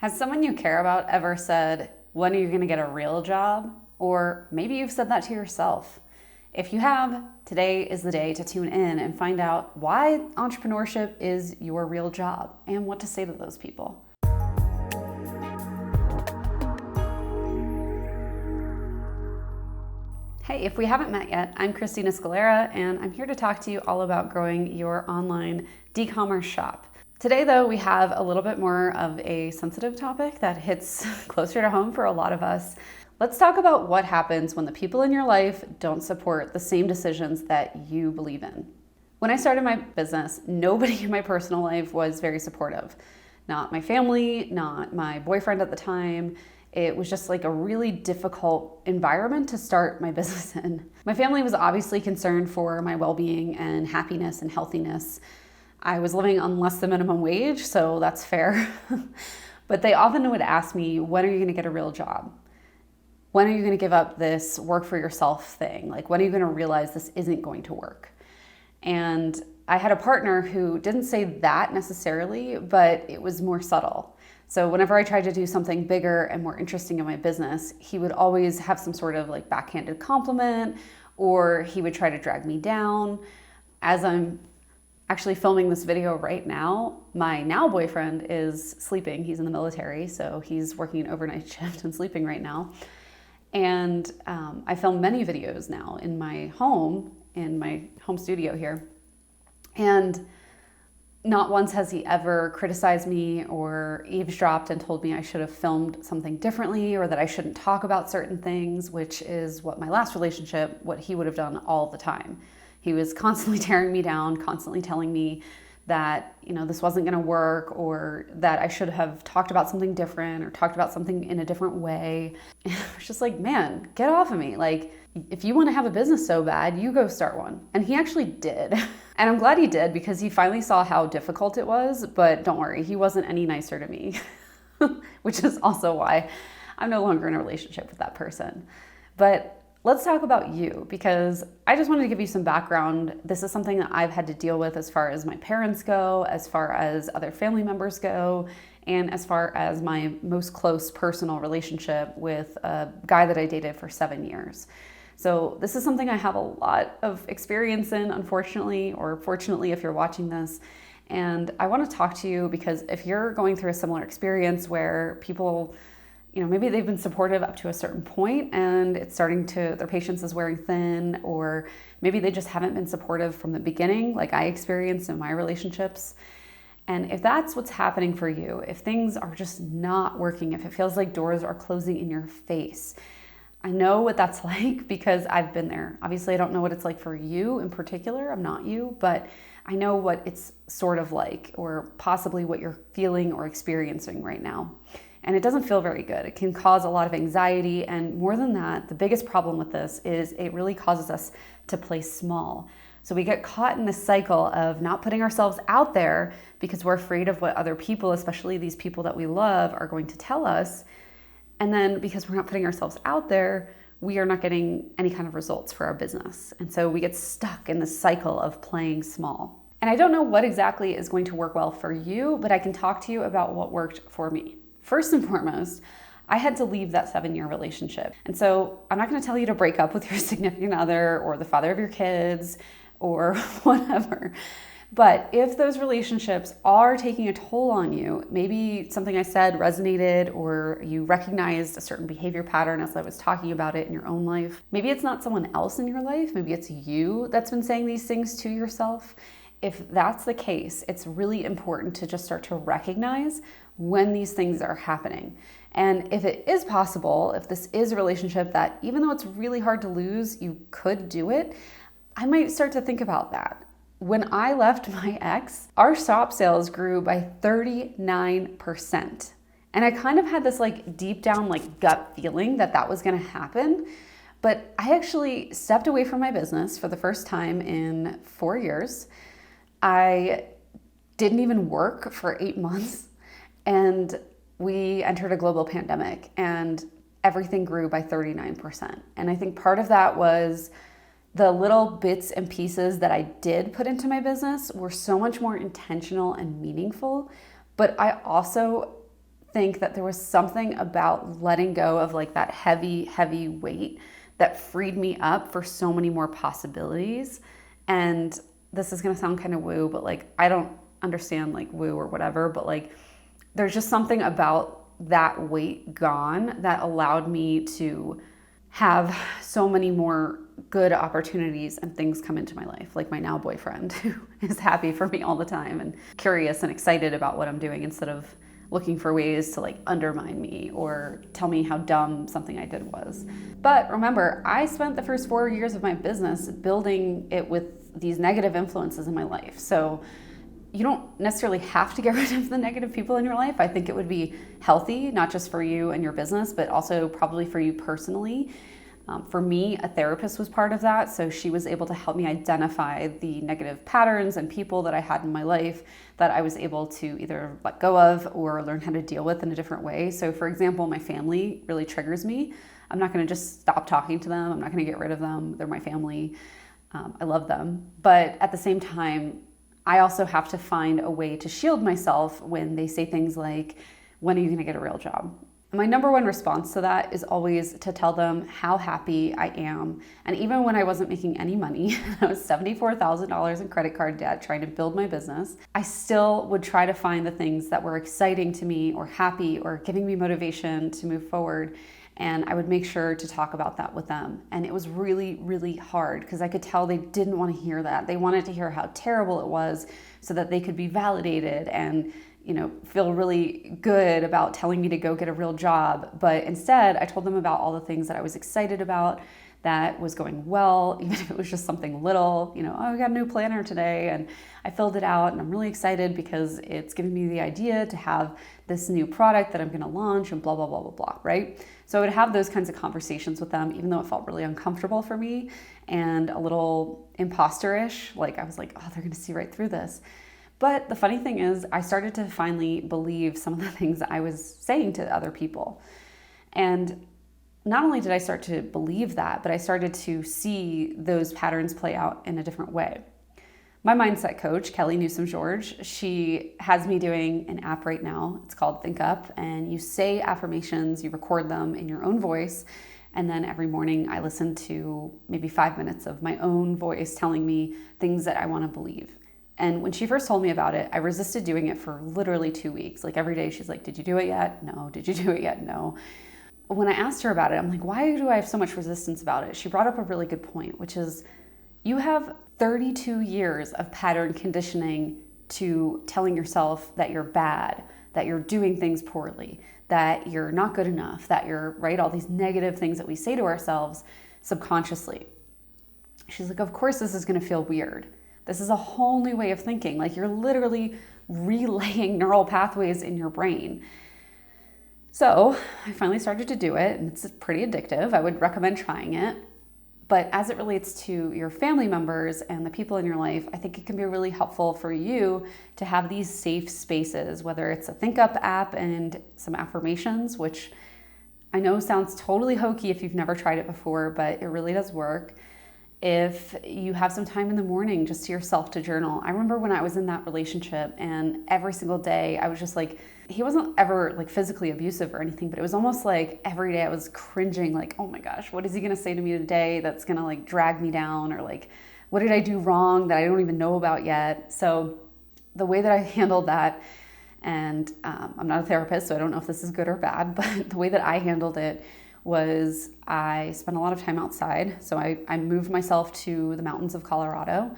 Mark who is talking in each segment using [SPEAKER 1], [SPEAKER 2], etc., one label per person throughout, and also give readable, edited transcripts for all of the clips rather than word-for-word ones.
[SPEAKER 1] Has someone you care about ever said, when are you going to get a real job? Or maybe you've said that to yourself. If you have, today is the day to tune in and find out why entrepreneurship is your real job and what to say to those people. Hey, if we haven't met yet, I'm Christina Scalera, and I'm here to talk to you all about growing your online d-commerce shop. Today, though, we have a little bit more of a sensitive topic that hits closer to home for a lot of us. Let's talk about what happens when the people in your life don't support the same decisions that you believe in. When I started my business, nobody in my personal life was very supportive. Not my family, not my boyfriend at the time. It was just like a really difficult environment to start my business in. My family was obviously concerned for my well-being and happiness and healthiness. I was living on less than minimum wage, so that's fair. But they often would ask me, when are you gonna get a real job? When are you gonna give up this work for yourself thing? Like, when are you gonna realize this isn't going to work? And I had a partner who didn't say that necessarily, but it was more subtle. So whenever I tried to do something bigger and more interesting in my business, he would always have some sort of like backhanded compliment, or he would try to drag me down. As I'm actually filming this video right now, my now boyfriend is sleeping. He's in the military, so he's working an overnight shift and sleeping right now. And I film many videos now in my home studio here. And not once has he ever criticized me or eavesdropped and told me I should have filmed something differently or that I shouldn't talk about certain things, which is what my last relationship, what he would have done all the time. He was constantly tearing me down, constantly telling me that, this wasn't going to work, or that I should have talked about something different or talked about something in a different way. And I was just like, man, get off of me. Like, if you want to have a business so bad, you go start one. And he actually did. And I'm glad he did, because he finally saw how difficult it was. But don't worry, he wasn't any nicer to me, which is also why I'm no longer in a relationship with that person. But let's talk about you, because I just wanted to give you some background. This is something that I've had to deal with as far as my parents go, as far as other family members go, and as far as my most close personal relationship with a guy that I dated for 7 years. So this is something I have a lot of experience in, unfortunately, or fortunately if you're watching this. And I want to talk to you because if you're going through a similar experience where people, maybe they've been supportive up to a certain point and it's their patience is wearing thin, or maybe they just haven't been supportive from the beginning, like I experienced in my relationships. And if that's what's happening for you, if things are just not working, if it feels like doors are closing in your face, I know what that's like because I've been there. Obviously, I don't know what it's like for you in particular. I'm not you, but I know what it's sort of like, or possibly what you're feeling or experiencing right now. And it doesn't feel very good. It can cause a lot of anxiety. And more than that, the biggest problem with this is it really causes us to play small. So we get caught in this cycle of not putting ourselves out there because we're afraid of what other people, especially these people that we love, are going to tell us. And then because we're not putting ourselves out there, we are not getting any kind of results for our business. And so we get stuck in this cycle of playing small. And I don't know what exactly is going to work well for you, but I can talk to you about what worked for me. First and foremost, I had to leave that 7-year relationship. And so I'm not going to tell you to break up with your significant other or the father of your kids or whatever. But if those relationships are taking a toll on you, maybe something I said resonated, or you recognized a certain behavior pattern as I was talking about it in your own life. Maybe it's not someone else in your life. Maybe it's you that's been saying these things to yourself. If that's the case, it's really important to just start to recognize when these things are happening. And if it is possible, if this is a relationship that, even though it's really hard to lose, you could do it, I might start to think about that. When I left my ex, our shop sales grew by 39%. And I kind of had this deep down gut feeling that was gonna happen. But I actually stepped away from my business for the first time in 4 years. I didn't even work for 8 months. And we entered a global pandemic and everything grew by 39%. And I think part of that was the little bits and pieces that I did put into my business were so much more intentional and meaningful. But I also think that there was something about letting go of like that heavy, heavy weight that freed me up for so many more possibilities. And this is going to sound kind of woo, but like, I don't understand like woo or whatever, but like, there's just something about that weight gone that allowed me to have so many more good opportunities and things come into my life, like my now boyfriend, who is happy for me all the time and curious and excited about what I'm doing instead of looking for ways to like undermine me or tell me how dumb something I did was. But remember, I spent the first 4 years of my business building it with these negative influences in my life. So you don't necessarily have to get rid of the negative people in your life. I think it would be healthy, not just for you and your business, but also probably for you personally. For me, a therapist was part of that. So she was able to help me identify the negative patterns and people that I had in my life that I was able to either let go of or learn how to deal with in a different way. So for example, my family really triggers me. I'm not going to just stop talking to them. I'm not going to get rid of them. They're my family. I love them. But at the same time, I also have to find a way to shield myself when they say things like, when are you going to get a real job? And my number one response to that is always to tell them how happy I am. And even when I wasn't making any money, I was $74,000 in credit card debt trying to build my business, I still would try to find the things that were exciting to me or happy or giving me motivation to move forward. And I would make sure to talk about that with them. And it was really, really hard because I could tell they didn't want to hear that. They wanted to hear how terrible it was so that they could be validated and, you know, feel really good about telling me to go get a real job. But instead, I told them about all the things that I was excited about, that was going well, even if it was just something little, you know, oh, I got a new planner today and I filled it out and I'm really excited because it's giving me the idea to have this new product that I'm going to launch and blah, blah, blah, blah, blah, right? So I would have those kinds of conversations with them, even though it felt really uncomfortable for me and a little imposter-ish. Like I was like, oh, they're going to see right through this. But the funny thing is, I started to finally believe some of the things that I was saying to other people. And not only did I start to believe that, but I started to see those patterns play out in a different way. My mindset coach, Kelly Newsom George, she has me doing an app right now. It's called Think Up, and you say affirmations, you record them in your own voice, and then every morning I listen to maybe 5 minutes of my own voice telling me things that I want to believe. And when she first told me about it, I resisted doing it for literally 2 weeks. Like every day she's like, did you do it yet? No. Did you do it yet? No. When I asked her about it, I'm like, why do I have so much resistance about it? She brought up a really good point, which is you have 32 years of pattern conditioning to telling yourself that you're bad, that you're doing things poorly, that you're not good enough, that you're, right, all these negative things that we say to ourselves subconsciously. She's like, of course this is going to feel weird. This is a whole new way of thinking. Like you're literally relaying neural pathways in your brain. So I finally started to do it, and it's pretty addictive. I would recommend trying it. But as it relates to your family members and the people in your life, I think it can be really helpful for you to have these safe spaces, whether it's a Think Up app and some affirmations, which I know sounds totally hokey if you've never tried it before, but it really does work. If you have some time in the morning just to yourself to journal. I remember when I was in that relationship and every single day I was just like, he wasn't ever like physically abusive or anything, but it was almost like every day I was cringing, like, oh my gosh, what is he gonna say to me today that's gonna like drag me down, or like, what did I do wrong that I don't even know about yet? So the way that I handled that, and I'm not a therapist, so I don't know if this is good or bad, but the way that I handled it was I spent a lot of time outside. So I moved myself to the mountains of Colorado,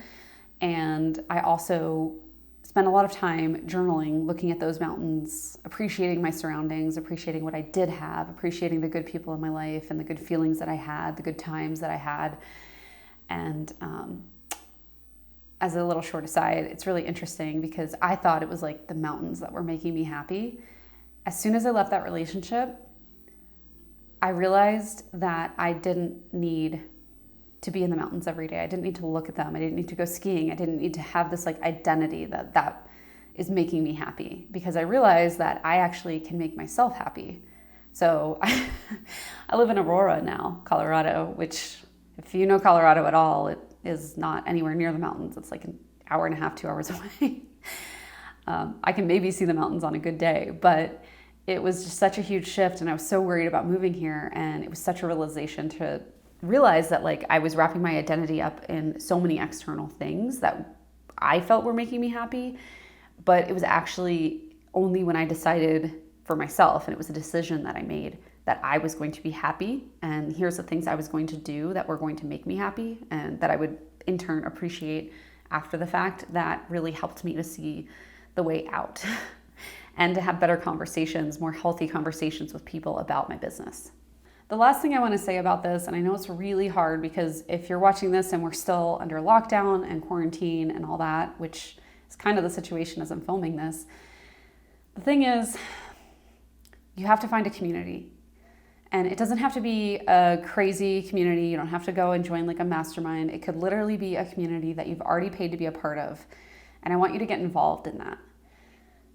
[SPEAKER 1] and I also spent a lot of time journaling, looking at those mountains, appreciating my surroundings, appreciating what I did have, appreciating the good people in my life and the good feelings that I had, the good times that I had. And as a little short aside, it's really interesting because I thought it was like the mountains that were making me happy. As soon as I left that relationship, I realized that I didn't need to be in the mountains every day. I didn't need to look at them. I didn't need to go skiing. I didn't need to have this like identity that is making me happy, because I realized that I actually can make myself happy. So I live in Aurora now, Colorado, which if you know Colorado at all, it is not anywhere near the mountains. It's like an hour and a half, 2 hours away. I can maybe see the mountains on a good day, but it was just such a huge shift, and I was so worried about moving here, and it was such a realization to realize that like I was wrapping my identity up in so many external things that I felt were making me happy, but it was actually only when I decided for myself, and it was a decision that I made, that I was going to be happy, and here's the things I was going to do that were going to make me happy and that I would in turn appreciate after the fact, that really helped me to see the way out and to have better conversations, more healthy conversations with people about my business. The last thing I want to say about this, and I know it's really hard because if you're watching this and we're still under lockdown and quarantine and all that, which is kind of the situation as I'm filming this, the thing is, you have to find a community. And it doesn't have to be a crazy community. You don't have to go and join like a mastermind. It could literally be a community that you've already paid to be a part of. And I want you to get involved in that.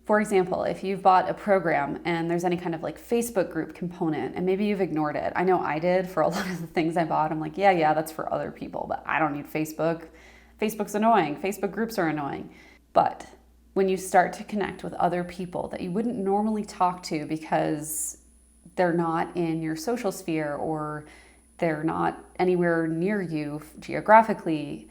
[SPEAKER 1] For example, if you've bought a program and there's any kind of like Facebook group component and maybe you've ignored it. I know I did for a lot of the things I bought. I'm like, yeah, that's for other people, but I don't need Facebook. Facebook's annoying. Facebook groups are annoying. But when you start to connect with other people that you wouldn't normally talk to because they're not in your social sphere or they're not anywhere near you geographically,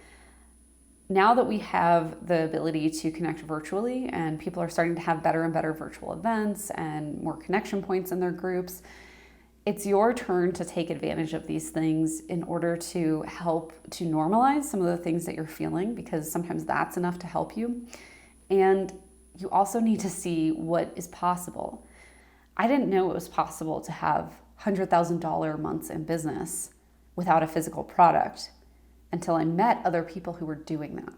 [SPEAKER 1] now that we have the ability to connect virtually and people are starting to have better and better virtual events and more connection points in their groups, it's your turn to take advantage of these things in order to help to normalize some of the things that you're feeling, because sometimes that's enough to help you. And you also need to see what is possible. I didn't know it was possible to have $100,000 months in business without a physical product until I met other people who were doing that.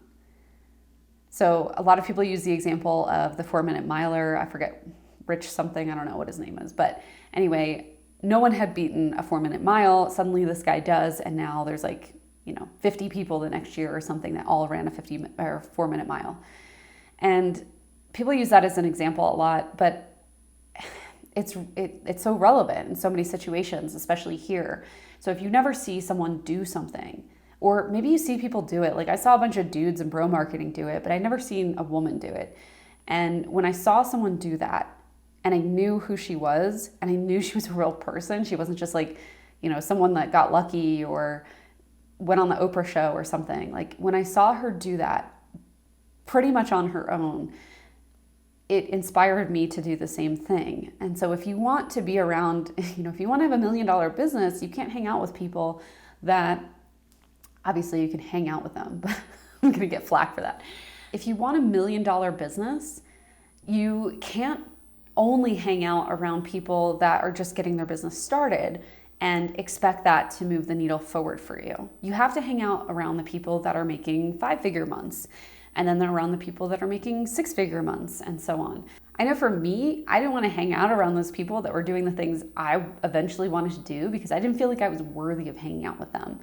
[SPEAKER 1] So a lot of people use the example of the 4-minute miler. I forget, Rich something, I don't know what his name is. But anyway, no one had beaten a 4-minute mile. Suddenly this guy does, and now there's like, 50 people the next year or something that all ran a 4-minute mile. And people use that as an example a lot, but it's so relevant in so many situations, especially here. So if you never see someone do something, or maybe you see people do it, like I saw a bunch of dudes in bro marketing do it, but I'd never seen a woman do it. And when I saw someone do that, and I knew who she was, and I knew she was a real person, she wasn't just like, someone that got lucky or went on the Oprah show or something. Like when I saw her do that pretty much on her own, it inspired me to do the same thing. And so if you want to be around, if you want to have $1 million business, you can't hang out with people that, obviously you can hang out with them, but I'm going to get flack for that. If you want $1 million business, you can't only hang out around people that are just getting their business started and expect that to move the needle forward for you. You have to hang out around the people that are making 5-figure months, and then around the people that are making 6-figure months, and so on. I know for me, I didn't want to hang out around those people that were doing the things I eventually wanted to do because I didn't feel like I was worthy of hanging out with them.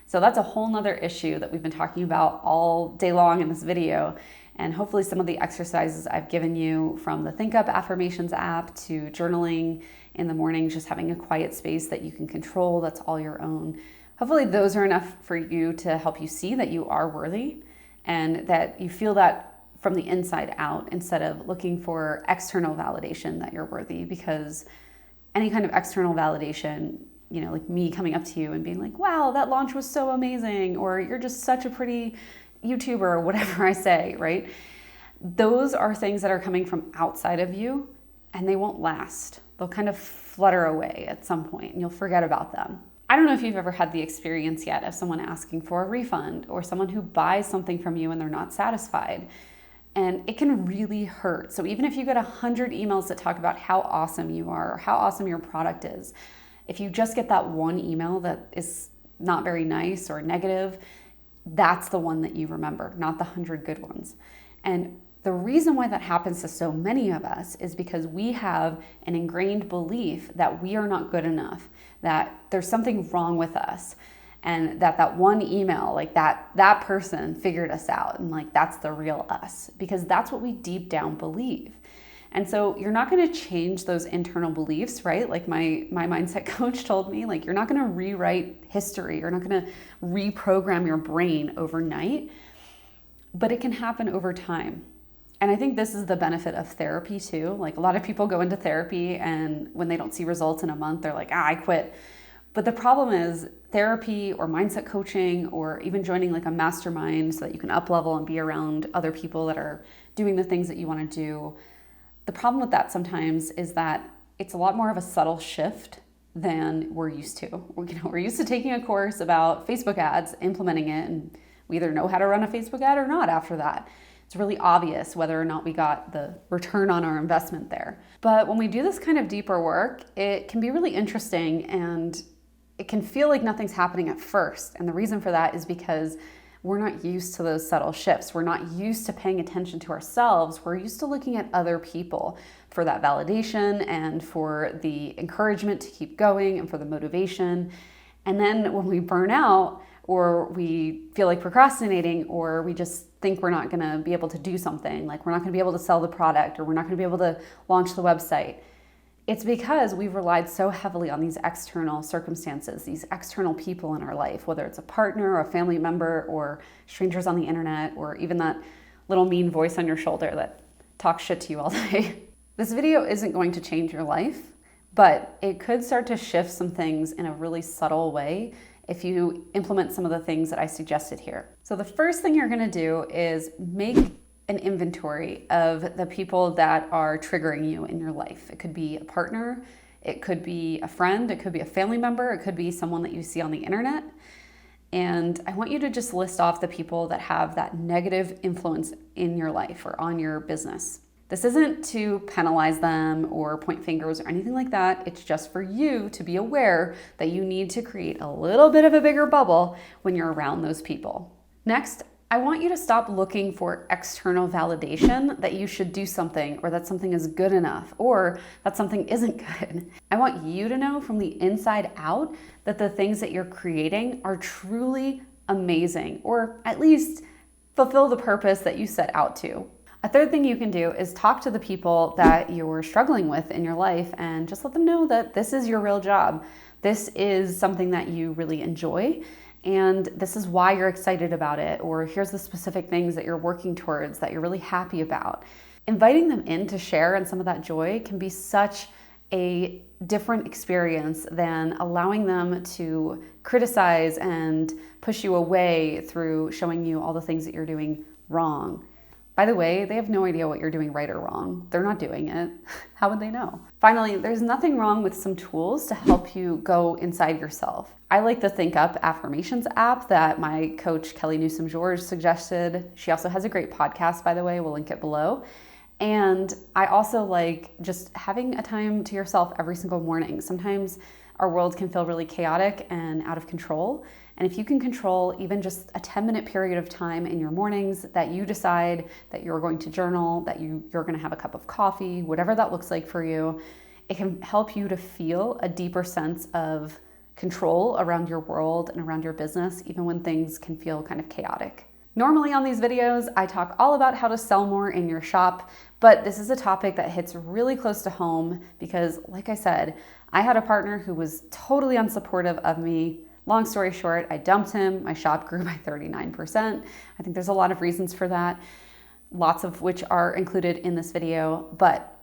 [SPEAKER 1] So that's a whole nother issue that we've been talking about all day long in this video. And hopefully some of the exercises I've given you, from the Think Up Affirmations app to journaling in the morning, just having a quiet space that you can control, that's all your own. Hopefully those are enough for you to help you see that you are worthy, and that you feel that from the inside out instead of looking for external validation that you're worthy. Because any kind of external validation, like me coming up to you and being like, wow, that launch was so amazing, or you're just such a pretty YouTuber, or whatever I say, right? Those are things that are coming from outside of you, and they won't last. They'll kind of flutter away at some point and you'll forget about them. I don't know if you've ever had the experience yet of someone asking for a refund, or someone who buys something from you and they're not satisfied. And it can really hurt. So even if you get 100 emails that talk about how awesome you are or how awesome your product is, if you just get that one email that is not very nice or negative, that's the one that you remember, not the 100 good ones. And the reason why that happens to so many of us is because we have an ingrained belief that we are not good enough, that there's something wrong with us, and that one email, like that person figured us out, and like that's the real us, because that's what we deep down believe. And so you're not going to change those internal beliefs, right? Like my mindset coach told me, like, you're not going to rewrite history. You're not going to reprogram your brain overnight, but it can happen over time. And I think this is the benefit of therapy too. Like a lot of people go into therapy and when they don't see results in a month, they're like, I quit. But the problem is therapy or mindset coaching or even joining like a mastermind so that you can up level and be around other people that are doing the things that you want to do. The problem with that sometimes is that it's a lot more of a subtle shift than we're used to. We're used to taking a course about Facebook ads, implementing it, and we either know how to run a Facebook ad or not after that. It's really obvious whether or not we got the return on our investment there. But when we do this kind of deeper work, it can be really interesting and it can feel like nothing's happening at first. And the reason for that is because we're not used to those subtle shifts. We're not used to paying attention to ourselves. We're used to looking at other people for that validation and for the encouragement to keep going and for the motivation. And then when we burn out, or we feel like procrastinating, or we just think we're not gonna be able to do something, like we're not gonna be able to sell the product, or we're not gonna be able to launch the website, it's because we've relied so heavily on these external circumstances, these external people in our life, whether it's a partner or a family member or strangers on the internet, or even that little mean voice on your shoulder that talks shit to you all day. This video isn't going to change your life, but it could start to shift some things in a really subtle way if you implement some of the things that I suggested here. So the first thing you're gonna do is make an inventory of the people that are triggering you in your life. It could be a partner, it could be a friend, it could be a family member, it could be someone that you see on the internet. And I want you to just list off the people that have that negative influence in your life or on your business. This isn't to penalize them or point fingers or anything like that. It's just for you to be aware that you need to create a little bit of a bigger bubble when you're around those people. Next, I want you to stop looking for external validation that you should do something or that something is good enough or that something isn't good. I want you to know from the inside out that the things that you're creating are truly amazing, or at least fulfill the purpose that you set out to. A third thing you can do is talk to the people that you're struggling with in your life and just let them know that this is your real job. This is something that you really enjoy, and this is why you're excited about it, or here's the specific things that you're working towards that you're really happy about. Inviting them in to share in some of that joy can be such a different experience than allowing them to criticize and push you away through showing you all the things that you're doing wrong. By the way, they have no idea what you're doing right or wrong. They're not doing it. How would they know? Finally, there's nothing wrong with some tools to help you go inside yourself. I like the Think Up Affirmations app that my coach Kelly Newsome-George suggested. She also has a great podcast, by the way. We'll link it below. And I also like just having a time to yourself every single morning. Sometimes our world can feel really chaotic and out of control. And if you can control even just a 10-minute period of time in your mornings that you decide that you're going to journal, that you're going to have a cup of coffee, whatever that looks like for you, it can help you to feel a deeper sense of control around your world and around your business, even when things can feel kind of chaotic. Normally on these videos, I talk all about how to sell more in your shop, but this is a topic that hits really close to home because, like I said, I had a partner who was totally unsupportive of me. Long story short, I dumped him. My shop grew by 39%. I think there's a lot of reasons for that, lots of which are included in this video. But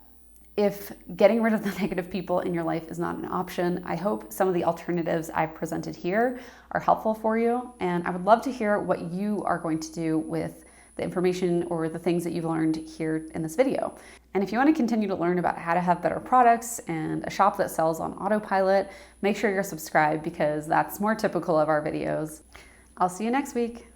[SPEAKER 1] if getting rid of the negative people in your life is not an option, I hope some of the alternatives I've presented here are helpful for you. And I would love to hear what you are going to do with the information or the things that you've learned here in this video. And if you want to continue to learn about how to have better products and a shop that sells on autopilot, make sure you're subscribed because that's more typical of our videos. I'll see you next week.